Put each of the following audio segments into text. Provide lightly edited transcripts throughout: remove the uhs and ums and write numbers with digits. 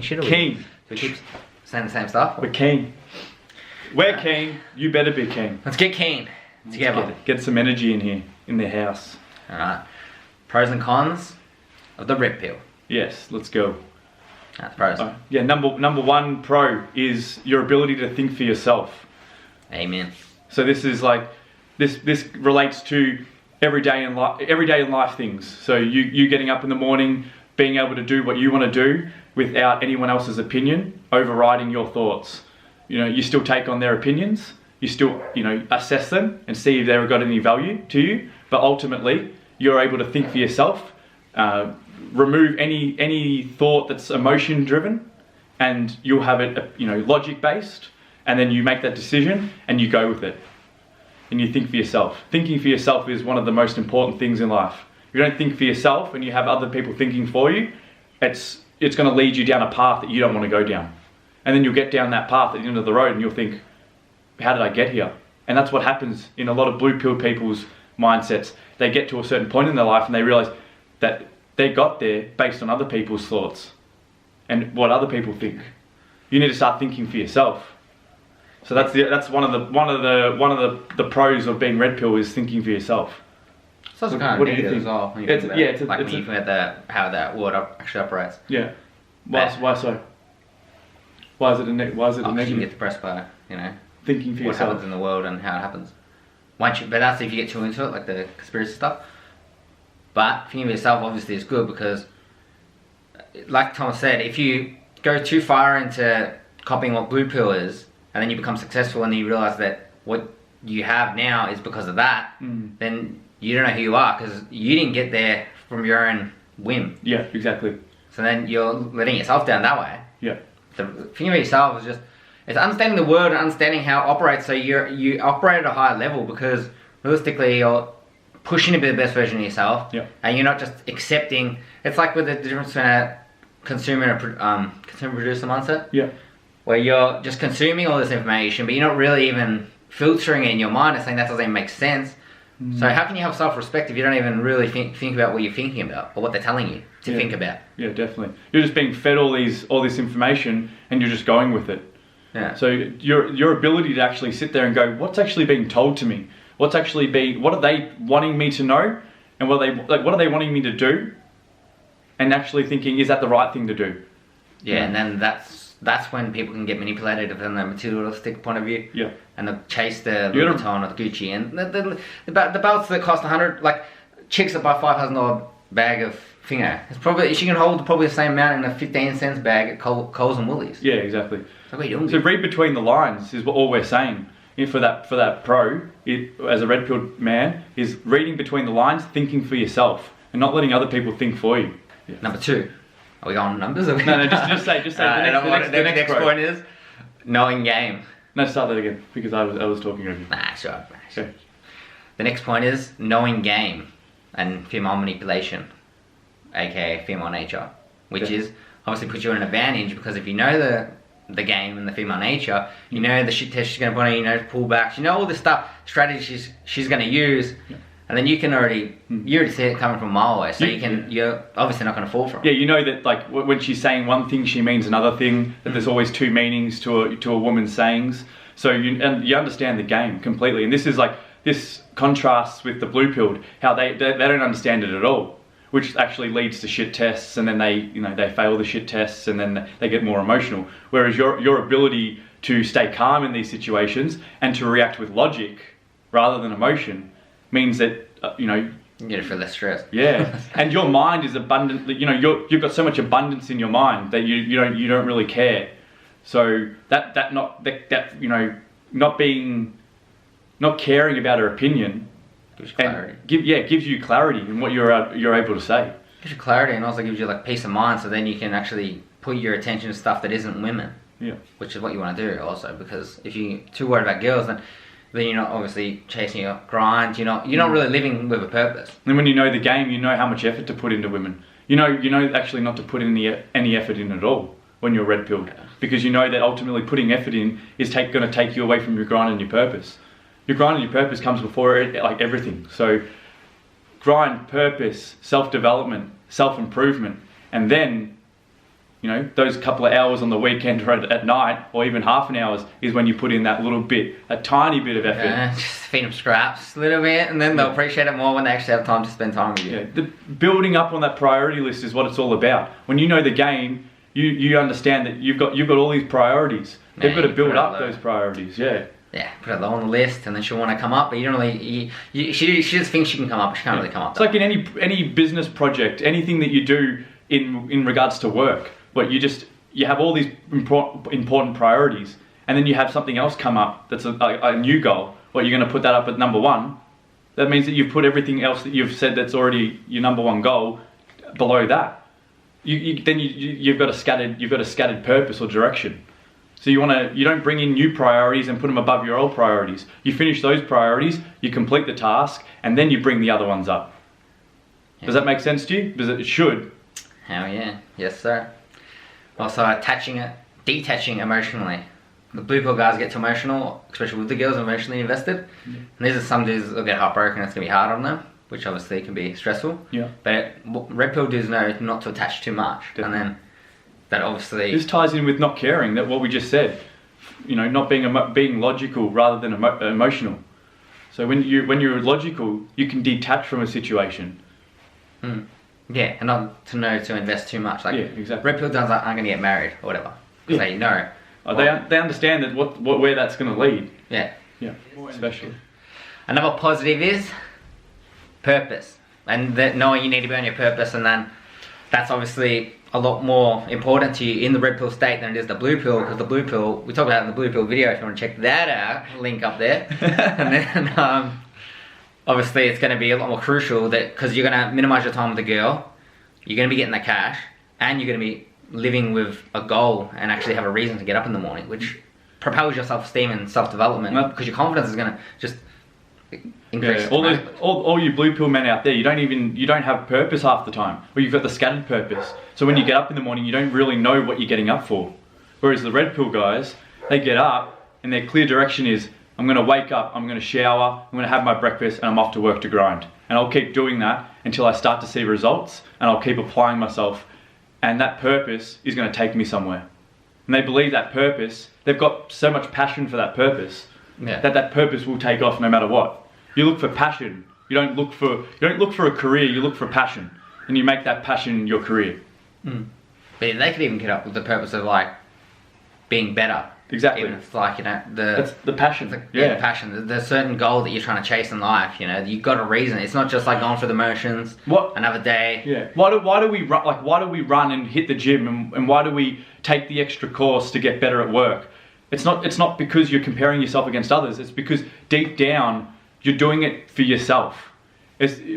shit? Keen. Do we keep saying the same stuff? We're keen. We're keen. You better be keen. Let's get keen together. Get some energy in here, in the house. Alright. Pros and cons of the red pill. Yes, let's go. That's pros. Yeah, number one pro is your ability to think for yourself. Amen. So this is like, this relates to everyday in life things. So you getting up in the morning, being able to do what you want to do without anyone else's opinion overriding your thoughts. You know, you still take on their opinions, you still, assess them and see if they've got any value to you, but ultimately you're able to think for yourself, remove any thought that's emotion driven, and you'll have it, logic based, and then you make that decision and you go with it. And you think for yourself. Thinking for yourself is one of the most important things in life. If you don't think for yourself and you have other people thinking for you, it's going to lead you down a path that you don't want to go down. And then you'll get down that path at the end of the road and you'll think, how did I get here? And that's what happens in a lot of blue pill people's mindsets. They get to a certain point in their life and they realize that they got there based on other people's thoughts and what other people think. You need to start thinking for yourself. So that's one of the pros of being red pill is thinking for yourself. So it's kind of negative as well. When you think about when you think about how that word actually operates. Yeah. Why so? Why is it a negative? You get depressed by thinking for what yourself. happens in the world and how it happens. But that's if you get too into it, like the conspiracy stuff. But thinking of yourself obviously is good because, like Thomas said, if you go too far into copying what blue pill is, and then you become successful and you realize that what you have now is because of that, then you don't know who you are because you didn't get there from your own whim. Yeah, exactly. So then you're letting yourself down that way. Yeah. The thing of yourself is it's understanding the world and understanding how it operates, so you operate at a higher level because realistically you're pushing to be the best version of yourself, and you're not just accepting. It's like with the difference between a consumer and a consumer-producer mindset, where you're just consuming all this information, but you're not really even filtering it in your mind and saying that doesn't even make sense. So how can you have self-respect if you don't even really think about what you're thinking about or what they're telling you to think about? Yeah, definitely. You're just being fed all this information and you're just going with it. Yeah. So your ability to actually sit there and go, what's actually being told to me? What are they wanting me to know? And what are they wanting me to do? And actually thinking, is that the right thing to do? Yeah, and then that's when people can get manipulated from the materialistic point of view. Yeah. And they'll chase the Louis Vuitton or the Gucci and the belts that cost 100, like chicks that buy $5,000 bag of finger. It's probably she can hold probably the same amount in a 15-cent bag at Coles and Woolies. Yeah, exactly. So what are you doing? So read between the lines is what all we're saying. For that pro, as a red pilled man, is reading between the lines, thinking for yourself, and not letting other people think for you. Yeah. Number 2. Are we going numbers? No, just say. The next point is knowing game. No, start that again because I was talking over you. Nah, sure. Okay. The next point is knowing game and female manipulation, aka female nature, which is obviously puts you in an advantage because if you know the game and the female nature, you know the shit test she's going to put on, you know pullbacks, you know all this stuff, strategies she's going to use. Yeah. And then you already see it coming from a mile away, so you're obviously not going to fall for it. Yeah, you know that like when she's saying one thing, she means another thing. That there's always two meanings to a woman's sayings. So you understand the game completely. And this contrasts with the blue pilled, how they don't understand it at all, which actually leads to shit tests, and then they fail the shit tests, and then they get more emotional. Whereas your ability to stay calm in these situations and to react with logic rather than emotion means that you get it for less stress. Yeah, and your mind is abundant. You've got so much abundance in your mind that you don't really care. So not caring about her opinion gives you clarity. Gives you clarity in what you're able to say. Gives you clarity and also gives you like peace of mind. So then you can actually put your attention to stuff that isn't women. Yeah, which is what you want to do also, because if you're too worried about girls, then you're not obviously chasing your grind. You're not really living with a purpose. And when you know the game, you know how much effort to put into women. You know actually not to put any effort in at all when you're red pilled, because you know that ultimately putting effort in is going to take you away from your grind and your purpose. Your grind and your purpose comes before like everything. So grind, purpose, self-development, self-improvement, and then You know, those couple of hours on the weekend or at night, or even half an hour, is when you put in that little bit, a tiny bit of effort. Yeah, just feed them scraps a little bit, and then they'll appreciate it more when they actually have time to spend time with you. Yeah, the building up on that priority list is what it's all about. When you know the game, you understand that you've got all these priorities. They've got to build up those priorities. Yeah. Yeah, put it low on the list, and then she'll want to come up, but you don't really. She just thinks she can come up, but she can't really come up. It's like in any business project, anything that you do in regards to work. But you have all these important priorities, and then you have something else come up that's a new goal. Well, you're going to put that up at number one. That means that you've put everything else that you've said that's already your number one goal below that. You've got a scattered purpose or direction. So you don't bring in new priorities and put them above your old priorities. You finish those priorities, you complete the task, and then you bring the other ones up. Yeah. Does that make sense to you? Because it should. Hell yeah, yes sir. Also, detaching emotionally. The blue pill guys get too emotional, especially with the girls emotionally invested. Yeah. And these are some dudes that'll get heartbroken. It's gonna be hard on them, which obviously can be stressful. Yeah. But red pill dudes know not to attach too much, Definitely. And then that obviously. This ties in with not caring. That what we just said. You know, not being logical rather than emotional. So when you're logical, you can detach from a situation. Yeah, and not to know to invest too much. Like, yeah, exactly. Red pill guys aren't going to get married or whatever. Because they know. They understand that where that's going to lead. Yeah. Yeah. Especially. Another positive is purpose, and that knowing you need to be on your purpose, and then that's obviously a lot more important to you in the red pill state than it is the blue pill, because the blue pill, we talk about it in the blue pill video if you want to check that out, link up there. And then obviously it's going to be a lot more crucial that because you're going to minimize your time with the girl, you're going to be getting the cash, and you're going to be living with a goal and actually have a reason to get up in the morning, which propels your self-esteem and self-development, because your confidence is going to just increase. Yeah, all you blue pill men out there, you don't have purpose half the time, or you've got the scattered purpose. So when you get up in the morning, you don't really know what you're getting up for. Whereas the red pill guys, they get up and their clear direction is, I'm going to wake up, I'm going to shower, I'm going to have my breakfast, and I'm off to work to grind. And I'll keep doing that until I start to see results, and I'll keep applying myself, and that purpose is going to take me somewhere. And they believe that purpose, they've got so much passion for that purpose, that purpose will take off no matter what. You look for passion. You don't look for a career, you look for passion. And you make that passion your career. But they could even get up with the purpose of like being better. Exactly. Even if it's like, that's the passion. The passion. There's a certain goal that you're trying to chase in life, you've got a reason. It's not just like going through the motions. Another day. Yeah. Why do we run? Like, why do we run and hit the gym, and why do we take the extra course to get better at work? It's not because you're comparing yourself against others. It's because deep down you're doing it for yourself.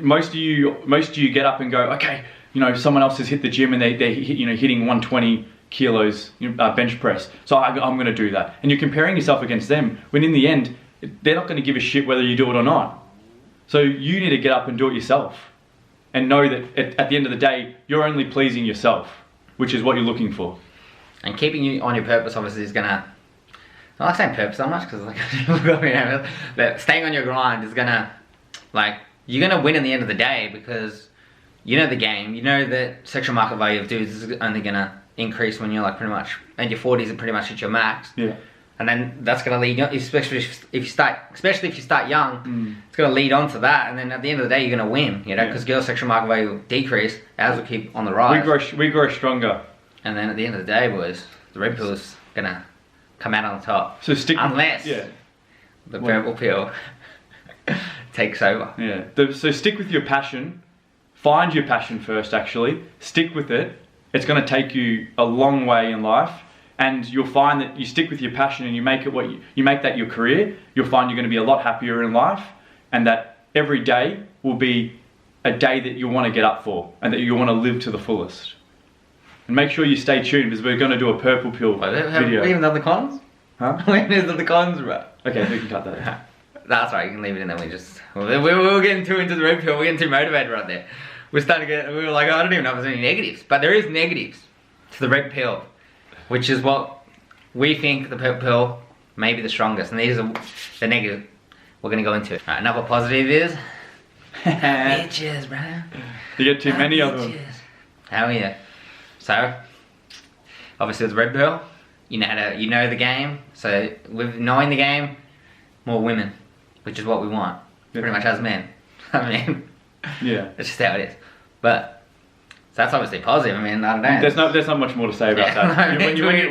Most of you get up and go, okay, someone else has hit the gym and they're hitting 120 kilos bench press, so I'm going to do that. And you're comparing yourself against them, when in the end, they're not going to give a shit whether you do it or not. So you need to get up and do it yourself. And know that at the end of the day, you're only pleasing yourself, which is what you're looking for. And keeping you on your purpose obviously is going to, I like saying purpose so much because that staying on your grind is going to, you're going to win in the end of the day, because you know the game, you know that sexual market value of dudes is only going to increase when you're pretty much in your 40s and pretty much at your max. Yeah. And then that's going to lead, especially if you start young, it's going to lead on to that. And then at the end of the day, you're going to win, because girls' sexual market value will decrease, ours will keep on the rise. We grow stronger. And then at the end of the day, boys, the red pill is going to come out on the top. So unless the purple pill takes over. Yeah. So stick with your passion. Find your passion first, actually. Stick with it. It's going to take you a long way in life. And you'll find that you stick with your passion and you make it you make that your career, you'll find you're going to be a lot happier in life, and that every day will be a day that you want to get up for and that you want to live to the fullest. And make sure you stay tuned, because we're going to do a purple pill video. Have we even done the cons? Huh? When is the cons, bro? Okay, we can cut that out. That's right, you can leave it in there. We're getting too into the red pill, we're getting too motivated right there. We were like, I don't even know if there's any negatives. But there is negatives to the red pill, which is what we think the purple pill may be the strongest. And these are the negatives we're going to go into. Right, another positive is bitches, bro. You get too many of them. Hell yeah. So, obviously with red pill, you know the game. So with knowing the game, more women, which is what we want, pretty much as men. I mean, yeah, it's just how it is. But so that's obviously positive. I mean, I don't know. There's not much more to say about that.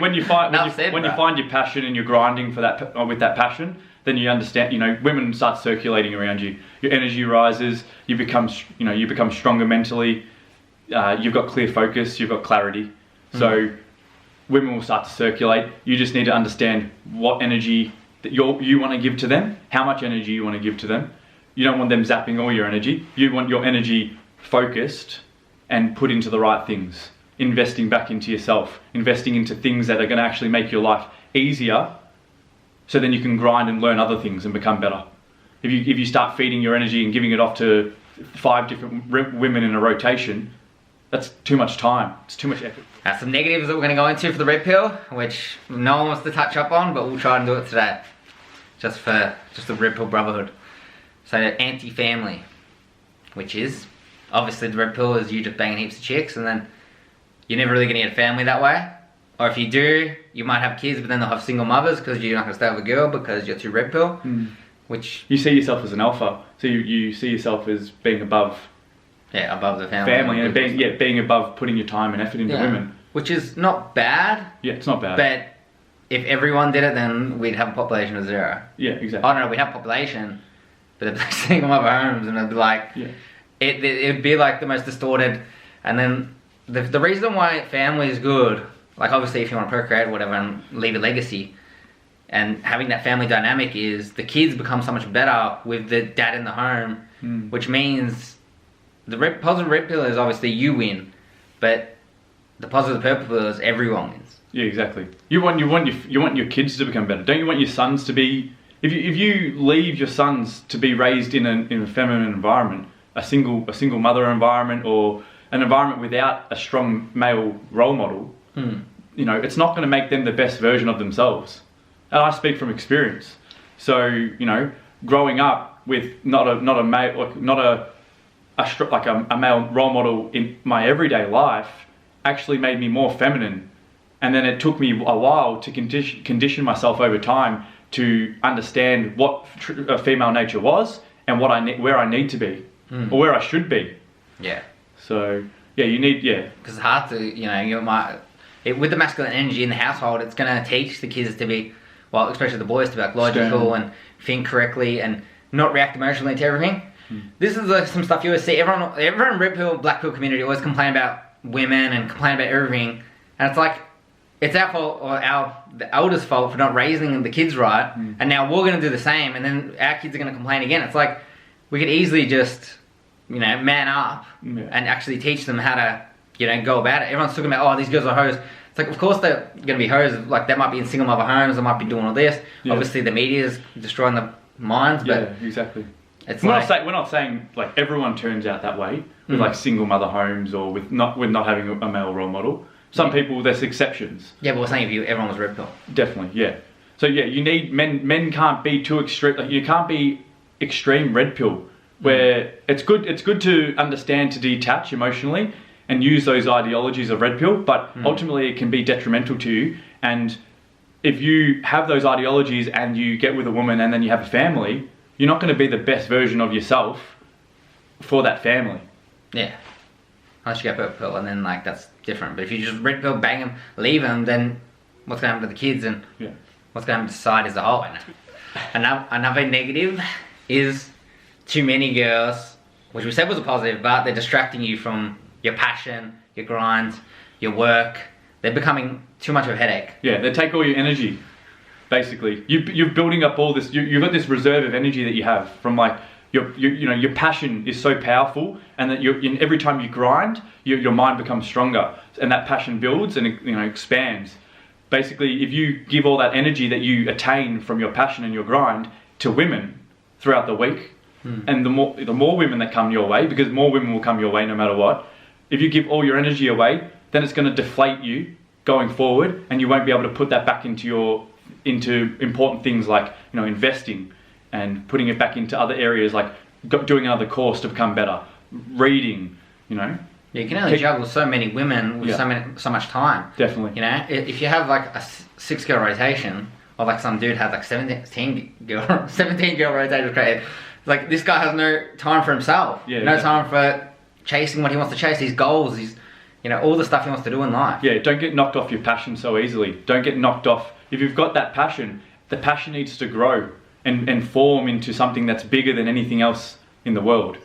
When you find your passion and you're grinding for that with that passion, then you understand. You know, women start circulating around you. Your energy rises. You become stronger mentally. You've got clear focus. You've got clarity. So women will start to circulate. You just need to understand what energy that you want to give to them. How much energy you want to give to them. You don't want them zapping all your energy. You want your energy focused and put into the right things. Investing back into yourself. Investing into things that are going to actually make your life easier, so then you can grind and learn other things and become better. If you start feeding your energy and giving it off to 5 different women in a rotation, that's too much time. It's too much effort. Now, some negatives that we're going to go into for the red pill, which no one wants to touch up on, but we'll try and do it today. Just the red pill brotherhood. So anti-family, which is, obviously the red pill is you just banging heaps of chicks and then you're never really going to get a family that way. Or if you do, you might have kids, but then they'll have single mothers because you're not going to stay with a girl because you're too red pill. Which you see yourself as an alpha, so you see yourself as being above. Yeah, above the family and being above putting your time and effort into women. Which is not bad. Yeah, it's not bad. But if everyone did it, then we'd have a population of 0. Yeah, exactly. I don't know, we'd have population, but it'd be single mother homes, and it'd be like, it'd be like the most distorted. And then the reason why family is good, like obviously if you want to procreate or whatever and leave a legacy, and having that family dynamic is the kids become so much better with the dad in the home, which means the positive red pill is obviously you win, but the positive purple pill is everyone wins. Yeah, exactly. You want your kids to become better. Don't you want your sons to be? If you leave your sons to be raised in a feminine environment, a single mother environment, or an environment without a strong male role model, you know, it's not going to make them the best version of themselves. And I speak from experience. So, you know, growing up with not a male, like a male role model in my everyday life actually made me more feminine. And then it took me a while to condition myself over time to understand what a female nature was and where I need to be or where I should be. Yeah. So yeah, you need because it's hard to with the masculine energy in the household, it's going to teach the kids to be, well, especially the boys, to be like logical and think correctly and not react emotionally to everything. This is like some stuff you always see. Everyone red pill, black pill community always complain about women and complain about everything, and it's like it's our fault or the elders' fault for not raising the kids right, and now we're going to do the same, and then our kids are going to complain again. It's like we could easily just man up and actually teach them how to go about it. Everyone's talking about, oh, these girls are hoes. It's like, of course they're going to be hoes. Like, they might be in single mother homes. They might be doing all this. Yeah. Obviously, the media is destroying the minds. But yeah, exactly. We're not saying like everyone turns out that way with like single mother homes or with not having a male role model. Some people, there's exceptions. Yeah, but we're saying if everyone was red pill. Definitely, yeah. So yeah, you need men can't be too extreme. Like, you can't be extreme red pill. Where it's good to understand to detach emotionally and use those ideologies of red pill, but ultimately it can be detrimental to you. And if you have those ideologies and you get with a woman and then you have a family, you're not going to be the best version of yourself for that family. Yeah. Unless you get purple pill, and then like that's different. But if you just red pill, bang them, leave them, then what's going to happen to the kids and what's going to happen to society as a whole? Another negative is too many girls, which we said was a positive, but they're distracting you from your passion, your grind, your work. They're becoming too much of a headache. Yeah, they take all your energy, basically. You're building up all this, you've got this reserve of energy that you have from like, your passion is so powerful, and that every time you grind, your mind becomes stronger, and that passion builds and expands. Basically, if you give all that energy that you attain from your passion and your grind to women throughout the week, and the more women that come your way, because more women will come your way no matter what, if you give all your energy away, then it's going to deflate you going forward, and you won't be able to put that back into important things like investing and putting it back into other areas like doing another course to become better, reading, Yeah, you can only juggle so many women with so much time. Definitely. You know, if you have like a 6-girl rotation, or like some dude has like 17 girl rotation, great. Like this guy has no time for himself. Yeah, no time for chasing what he wants to chase, his goals, his, you know, all the stuff he wants to do in life. Yeah, don't get knocked off your passion so easily. Don't get knocked off. If you've got that passion, the passion needs to grow and form into something that's bigger than anything else in the world. It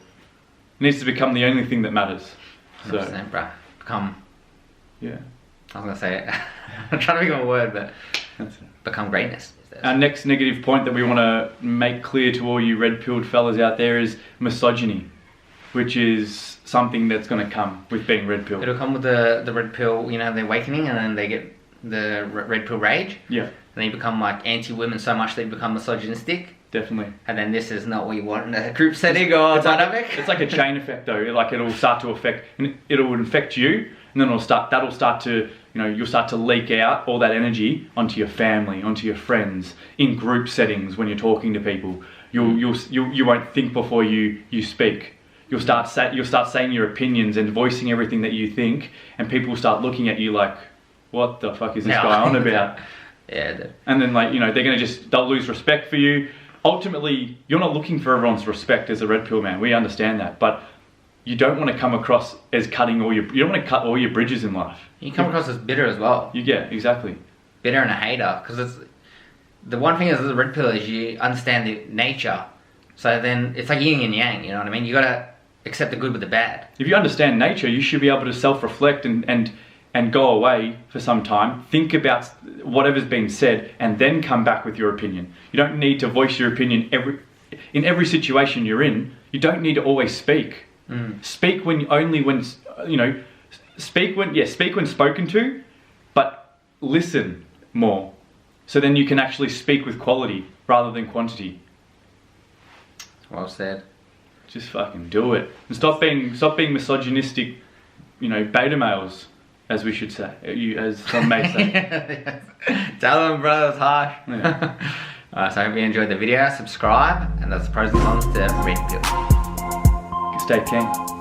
needs to become the only thing that matters. 100%, bro. Become. Yeah. I was gonna say it. I'm trying to think of a word, but become greatness. Our next negative point that we want to make clear to all you red-pilled fellas out there is misogyny, which is something that's going to come with being red-pilled. It'll come with the red pill, you know, the awakening, and then they get the red pill rage. Yeah. And then you become like anti-women so much that you become misogynistic. Definitely. And then this is not what you want in a group setting or dynamic. It's like a chain effect though. Like it'll start to affect, and it'll infect you, and then that'll start to, you know, you'll start to leak out all that energy onto your family, onto your friends, in group settings when you're talking to people. You won't think before you speak. You'll start saying your opinions and voicing everything that you think, and people will start looking at you like, what the fuck is this guy on about? Yeah. And then, like, you know, they'll lose respect for you. Ultimately, you're not looking for everyone's respect as a red pill man. We understand that, but you don't want to come across as you don't want to cut all your bridges in life. You come across as bitter as well. Exactly. Bitter and a hater, because it's the one thing is the red pill is you understand the nature. So then it's like yin and yang. You know what I mean? You gotta accept the good with the bad. If you understand nature, you should be able to self-reflect and go away for some time, think about whatever's been said, and then come back with your opinion. You don't need to voice your opinion in every situation you're in. You don't need to always speak. Speak when spoken to, but listen more. So then you can actually speak with quality rather than quantity. Well said. Just fucking do it. And stop being misogynistic, you know, beta males. As we should say, as some may say. Tell them, bro, it's harsh. Yeah. Alright, so I hope you enjoyed the video. Subscribe, and that's the pros and cons to red pill. Stay keen.